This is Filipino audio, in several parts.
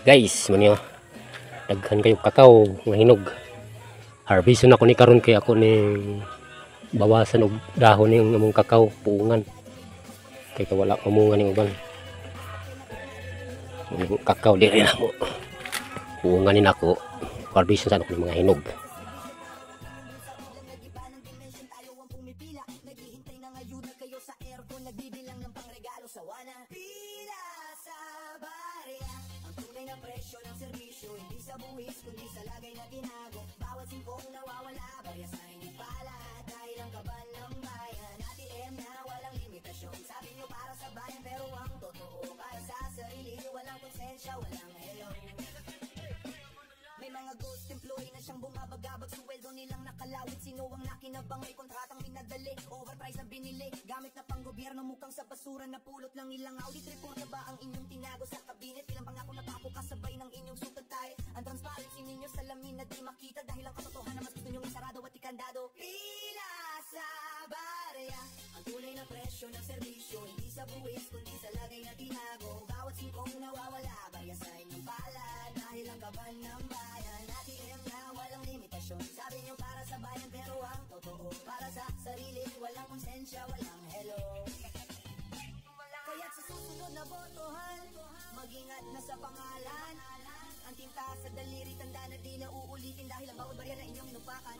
Guys, manyo daghan kayo kakao nga hinog. Harveston ako ni karon kay ako ni bawasan og dahon ning among kakao puungan. Kay wala pamungan ning uban. Ning kakao diri na mo. Puungan ni nako. Harveston sa ako ng mga hinog. Presyo ng serbisyo, hindi sa buwis kundi sa lagay na tinago. Bawat singkong nawawala, barya sa hindi pala dahil ang kaban ng bayan. ATM na walang limitasyon, sabi nyo para sa bayan pero ang totoo para sa sarili, walang konsensya, walang hello. May mga ghost employee na siyang bumabagabag, suweldo nilang nakalawit. Sino ang nakinabang, may kontratang minadali, overprice na binili, gamit na pang gobyerno, mukhang sa basura na pulot lang ilang audit report. Na ba ang inyong tinago sa kabinet? Ilang pangako na kasabay ng inyong sutag tayo. Ang transparency ninyo salamin na di makita dahil ang katotohanan mas gusto nyong isarado at ikandado. Pila sa barya, ang tunay na presyo ng serbisyo, hindi sa buwis kundi sa lagay na tinago. Bawat singkong nawawala, barya sa inyong pala dahil ang kaban ng bayan. ATM na walang limitasyon, sabi nyo para sa bayan pero ang totoo para sa sarili, walang konsensya, walang hello. Kaya't sa susunod na botohan, mag-ingat na sa pangalan. Ang tinta sa daliri, tanda na di na uulitin dahil ang bawat barya na inyong inupakan.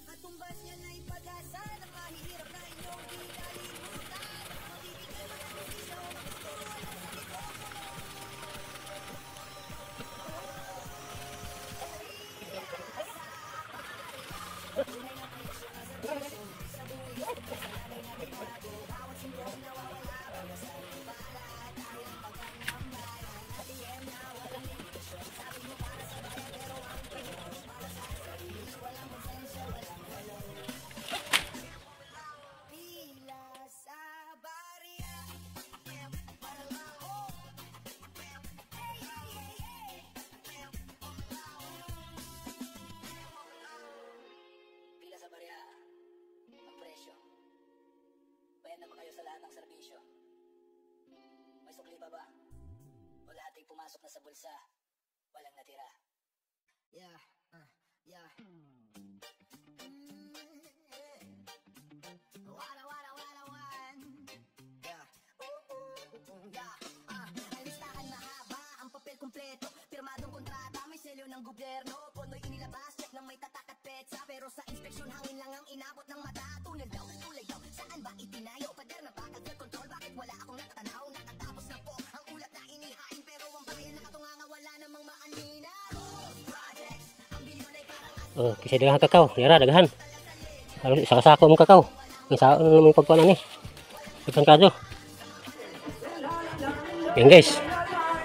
At tumbas niya na ipag-asa ng mahihirap na inyong di nalimutan. Magbibigay mga bisyo, magtuturuan lang sa mikropono. Tunay na presyo na sa presyo, sa buhay sa lagay na binago. Bawat singkong nawawala, barya sa inyong pala dahil ang pagkan ng bayan. ATM na walang limitasyon, sabi mo para sa bayan pero ang totoo para sa sarili, walang konsensya, walang hello. Pila sa barya, para lang Pila sa barya, ang presyo. Bayad na ba kayo sa lahat ng serbisyo? May sukli pa ba? O lahat ay pumasok na sa bulsa? Walang natira? Yeah, yeah. Wala, wala, wala, wan. Yeah, yeah. Ang listahan mahaba, ang papel kumpleto, pirmadong kontrata, may selyo ng gobyerno, pono'y inilabas, check ng may tatak at petsa, pero sa inspeksyon hangin lang ang inabot ng mata. Tulad daw, saan ba itinayo? Pader na bakal, flood control, bakit wala akong natatanaw? Nakatapos na po ang ulat na inihain, pero ang bayan nakatunganga wala namang maanina. Projects, ang bilyon ay parang Kasi daghang kakao, nira daghan. Ano isa ka sako mong kakao. Isa ano mong pagkuan ani. Daghan kadto. Yan guys.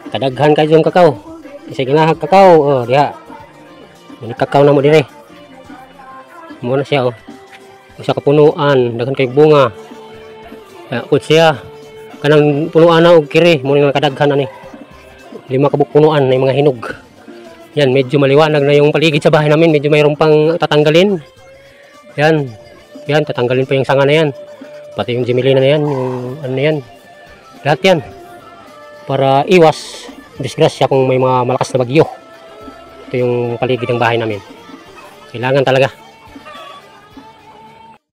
Kadaghan kayo yung kakao. Kasi ginahag kakao, diha. Ini kakao na mo dire. Mo na siya Usa ka punuan, daghan kay bunga. Ut siya. Kanang punuan na og kiri, mo ning kadaghan ani. 5 ka punuan na mga hinog. Yan, medyo maliwanag na yung paligid sa bahay namin, medyo mayroon pang tatanggalin. Yan. Yan, tatanggalin pa yung sanga na yan. Pati yung jimilina na yan, yung ano na yan. Lahat yan. Para iwas disgrasya kung may mga malakas na bagyo. Ito yung paligid ng bahay namin. Kailangan talaga.